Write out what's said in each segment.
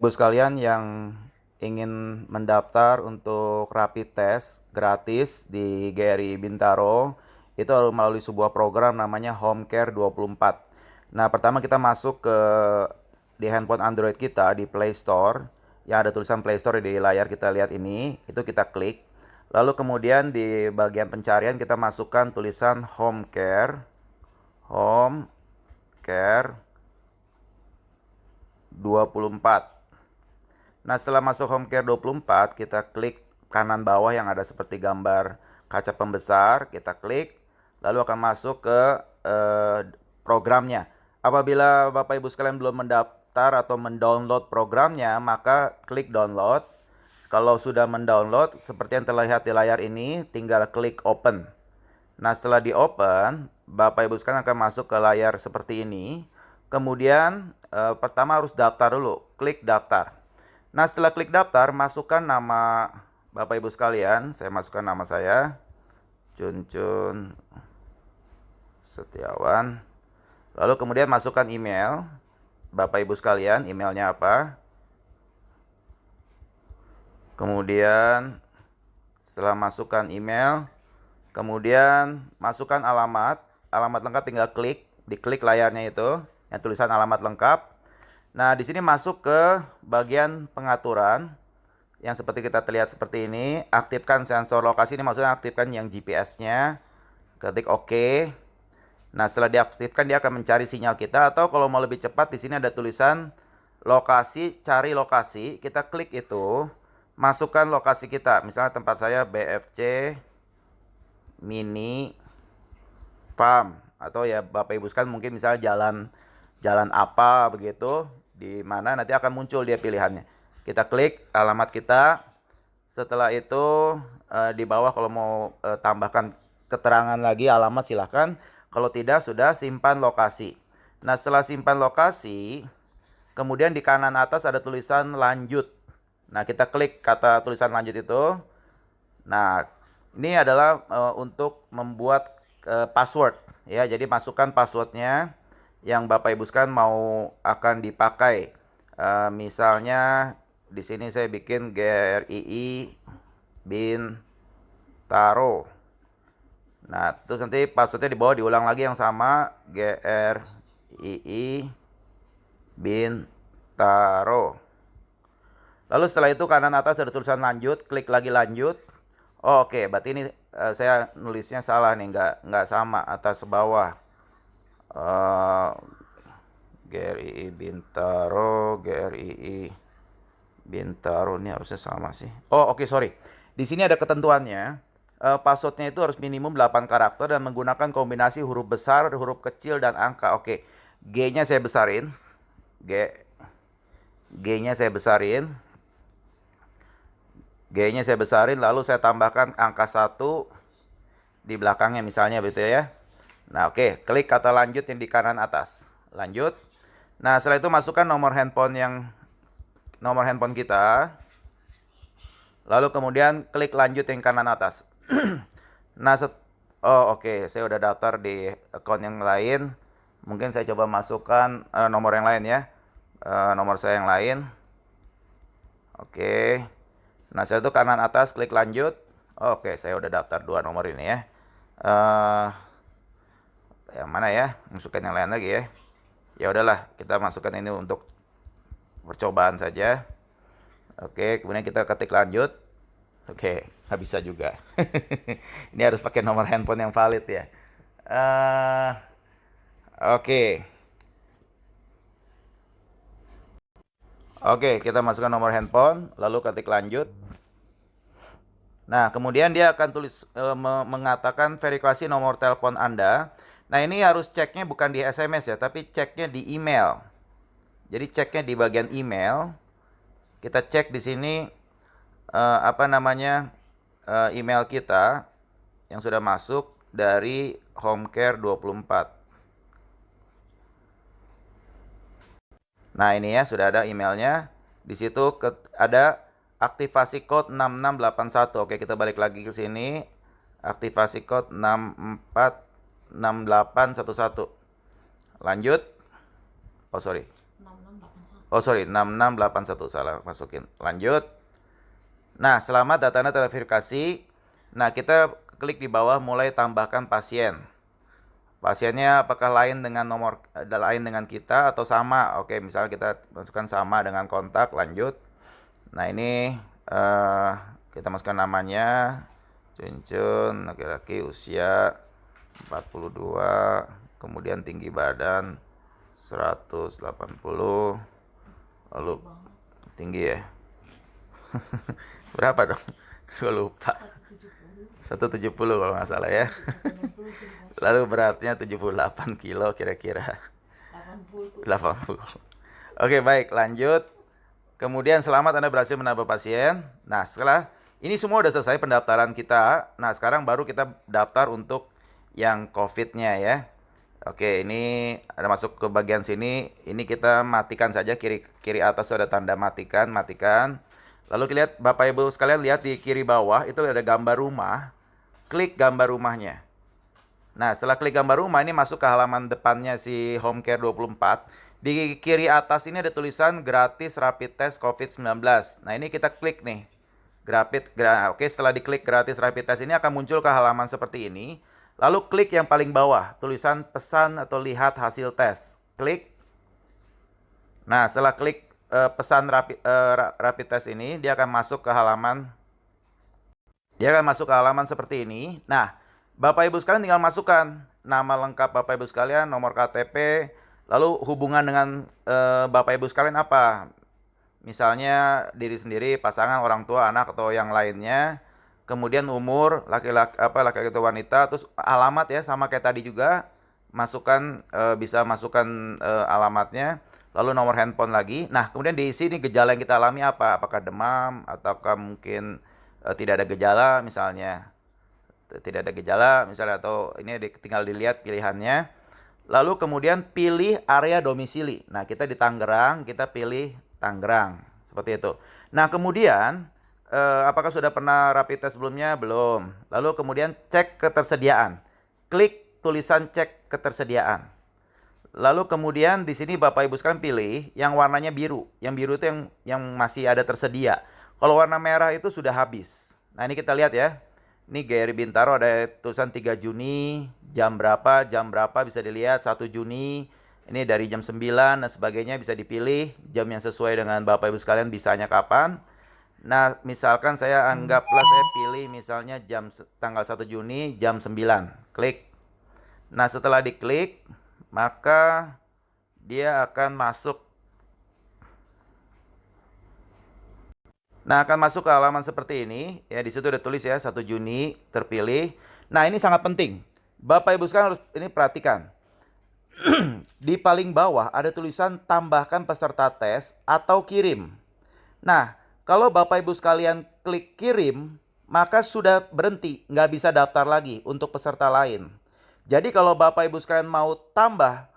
Ibu sekalian yang ingin mendaftar untuk rapid test gratis di GRI Bintaro, itu harus melalui sebuah program namanya Home Care 24. Nah, pertama kita masuk ke di handphone Android kita di Play Store, yang ada tulisan Play Store di layar kita lihat ini, itu kita klik. Lalu kemudian di bagian pencarian kita masukkan tulisan Home Care, Home Care 24. Nah, setelah masuk Home Care 24, kita klik kanan bawah yang ada seperti gambar kaca pembesar, kita klik, lalu akan masuk ke programnya. Apabila Bapak Ibu sekalian belum mendaftar atau mendownload programnya, maka klik download. Kalau sudah mendownload, seperti yang terlihat di layar ini, tinggal klik open. Nah, setelah di open, Bapak Ibu sekalian akan masuk ke layar seperti ini. Kemudian, pertama harus daftar dulu, klik daftar. Nah, setelah klik daftar, masukkan nama Bapak Ibu sekalian. Saya masukkan nama saya, Cuncun Setiawan. Lalu kemudian masukkan email Bapak Ibu sekalian, emailnya apa. Kemudian setelah masukkan email, kemudian masukkan alamat. Alamat lengkap tinggal diklik layarnya itu, yang tulisan alamat lengkap. Nah, di sini masuk ke bagian pengaturan. Yang seperti kita terlihat seperti ini, aktifkan sensor lokasi, ini maksudnya aktifkan yang GPS-nya, ketik OK. Nah, setelah diaktifkan dia akan mencari sinyal kita, atau kalau mau lebih cepat di sini ada tulisan lokasi, cari lokasi, kita klik itu, masukkan lokasi kita, misalnya tempat saya BFC Mini Farm, atau ya Bapak Ibu sekalian mungkin misalnya jalan apa begitu, di mana nanti akan muncul dia pilihannya. Kita klik alamat kita. Setelah itu di bawah kalau mau tambahkan keterangan lagi alamat silahkan. Kalau tidak sudah simpan lokasi. Nah, setelah simpan lokasi, kemudian di kanan atas ada tulisan lanjut. Nah, kita klik kata tulisan lanjut itu. Nah, ini adalah untuk membuat password ya. Jadi masukkan passwordnya yang Bapak Ibu sekalian mau akan dipakai. Misalnya di sini saya bikin GRII Bintaro. Nah, terus nanti passwordnya di bawah diulang lagi yang sama, GRII Bintaro. Lalu setelah itu kanan atas ada tulisan lanjut, klik lagi lanjut. Oh, oke, berarti ini saya nulisnya salah nih, nggak sama atas bawah. GRII Bintaro, GRII Bintaro, ini harusnya sama sih. Oh, oke, sorry. Di sini ada ketentuannya. Passwordnya itu harus minimum 8 karakter dan menggunakan kombinasi huruf besar, huruf kecil, dan angka. Oke, G-nya saya besarin. G-nya saya besarin. G-nya saya besarin, lalu saya tambahkan angka 1 di belakangnya misalnya begitu ya. Nah, oke, klik kata lanjut yang di kanan atas. Lanjut. Nah, setelah itu masukkan nomor handphone kita. Lalu kemudian klik lanjut yang kanan atas. Nah, oh oke, saya udah daftar di account yang lain. Mungkin saya coba masukkan nomor yang lain ya. Nomor saya yang lain. Oke. Nah, setelah itu kanan atas klik lanjut. Oke, saya udah daftar 2 nomor ini ya. Yang mana ya? Masukkan yang lain lagi ya. Ya udahlah, kita masukkan ini untuk percobaan saja. Oke, kemudian kita ketik lanjut. Oke, nggak bisa juga. Ini harus pakai nomor handphone yang valid ya. Oke. Oke, kita masukkan nomor handphone, lalu ketik lanjut. Nah, kemudian dia akan tulis mengatakan verifikasi nomor telepon Anda. Nah, ini harus ceknya bukan di SMS ya, tapi ceknya di email. Jadi ceknya di bagian email. Kita cek di sini apa namanya email kita yang sudah masuk dari Homecare 24. Nah, ini ya sudah ada emailnya. Di situ ada aktivasi code 6681. Oke, kita balik lagi ke sini. Aktivasi code 646811. Lanjut. Oh, sorry. Oh sorry, 6681 salah masukin. Lanjut. Nah, selamat datanya terverifikasi. Nah, kita klik di bawah mulai tambahkan pasien. Pasiennya apakah lain dengan nomor lain dengan kita atau sama? Oke, misalnya kita masukkan sama dengan kontak, lanjut. Nah, ini kita masukkan namanya Cuncun, laki-laki, usia 42, kemudian tinggi badan 180, lalu tinggi ya. Berapa dong? Gue lupa. 170 kalau nggak salah ya. Lalu beratnya 78 kilo kira-kira. 80. Oke, baik, lanjut. Kemudian selamat Anda berhasil menambah pasien. Nah, setelah ini semua udah selesai pendaftaran kita. Nah, sekarang baru kita daftar untuk yang COVID-nya ya. Oke, ini ada masuk ke bagian sini. Ini kita matikan saja, kiri atas ada tanda matikan, matikan. Lalu lihat Bapak Ibu sekalian, lihat di kiri bawah itu ada gambar rumah. Klik gambar rumahnya. Nah, setelah klik gambar rumah ini masuk ke halaman depannya si Home Care 24. Di kiri atas ini ada tulisan gratis rapid test COVID-19. Nah, ini kita klik nih. Oke, setelah diklik gratis rapid test ini akan muncul ke halaman seperti ini. Lalu klik yang paling bawah, tulisan pesan atau lihat hasil tes. Klik. Nah, setelah klik pesan rapid test ini, dia akan masuk ke halaman seperti ini. Nah, Bapak Ibu sekalian tinggal masukkan nama lengkap Bapak Ibu sekalian, nomor KTP, lalu hubungan dengan Bapak Ibu sekalian apa? Misalnya diri sendiri, pasangan, orang tua, anak atau yang lainnya. Kemudian umur, laki-laki atau wanita, terus alamat ya sama kayak tadi juga. Masukkan bisa masukkan alamatnya, lalu nomor handphone lagi. Nah, kemudian diisi ini gejala yang kita alami apa? Apakah demam ataukah mungkin tidak ada gejala misalnya. Tidak ada gejala misalnya, atau ini tinggal dilihat pilihannya. Lalu kemudian pilih area domisili. Nah, kita di Tangerang, kita pilih Tangerang seperti itu. Nah, kemudian apakah sudah pernah rapid test sebelumnya? Belum. Lalu kemudian cek ketersediaan. Klik tulisan cek ketersediaan. Lalu kemudian di sini Bapak Ibu sekalian pilih yang warnanya biru. Yang biru itu yang masih ada tersedia. Kalau warna merah itu sudah habis. Nah, ini kita lihat ya. Ini Gary Bintaro ada tulisan 3 Juni, jam berapa bisa dilihat, 1 Juni, ini dari jam 9 dan sebagainya bisa dipilih, jam yang sesuai dengan Bapak Ibu sekalian bisanya kapan. Nah, misalkan saya anggaplah saya pilih misalnya tanggal 1 Juni jam 9, klik. Nah, setelah diklik, maka dia akan masuk. Nah, akan masuk ke halaman seperti ini. Ya, di situ ada tulis ya, 1 Juni terpilih. Nah, ini sangat penting. Bapak Ibu sekalian harus ini perhatikan. Di paling bawah ada tulisan tambahkan peserta tes atau kirim. Nah, kalau Bapak Ibu sekalian klik kirim, maka sudah berhenti, nggak bisa daftar lagi untuk peserta lain. Jadi kalau Bapak Ibu sekalian mau tambah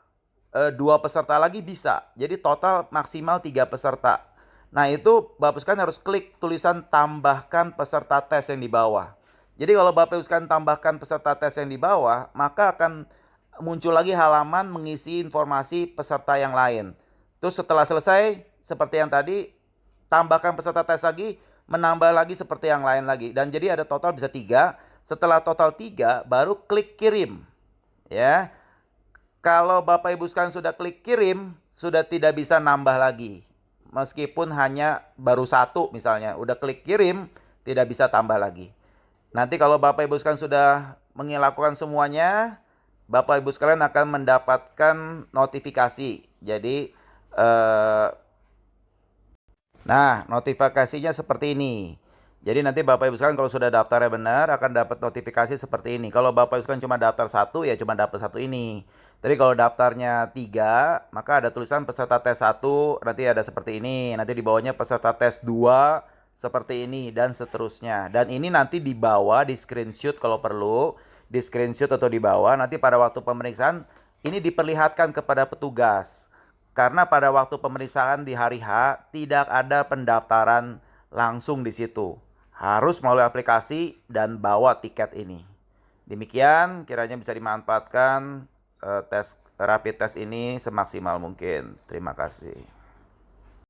2 peserta lagi bisa. Jadi total maksimal 3 peserta. Nah, itu Bapak sekalian harus klik tulisan tambahkan peserta tes yang di bawah. Jadi kalau Bapak sekalian tambahkan peserta tes yang di bawah, maka akan muncul lagi halaman mengisi informasi peserta yang lain. Terus setelah selesai, seperti yang tadi, tambahkan peserta tes lagi, menambah lagi seperti yang lain lagi. Dan jadi ada total bisa 3. Setelah total 3, baru klik kirim. Ya. Kalau Bapak Ibu sekalian sudah klik kirim, sudah tidak bisa nambah lagi. Meskipun hanya baru 1 misalnya, udah klik kirim, tidak bisa tambah lagi. Nanti kalau Bapak Ibu sekalian sudah melakukan semuanya, Bapak Ibu sekalian akan mendapatkan notifikasi. Jadi, nah notifikasinya seperti ini. Jadi nanti Bapak Ibu sekalian kalau sudah daftarnya benar, akan dapat notifikasi seperti ini. Kalau Bapak Ibu sekalian cuma daftar 1, ya cuma dapat 1 ini. Tapi kalau daftarnya 3, maka ada tulisan peserta tes 1, nanti ada seperti ini. Nanti di bawahnya peserta tes 2, seperti ini, dan seterusnya. Dan ini nanti dibawa, di screenshot kalau perlu, di screenshot atau dibawa. Nanti pada waktu pemeriksaan, ini diperlihatkan kepada petugas. Karena pada waktu pemeriksaan di hari H, tidak ada pendaftaran langsung di situ. Harus melalui aplikasi dan bawa tiket ini. Demikian, kiranya bisa dimanfaatkan rapid test ini semaksimal mungkin. Terima kasih.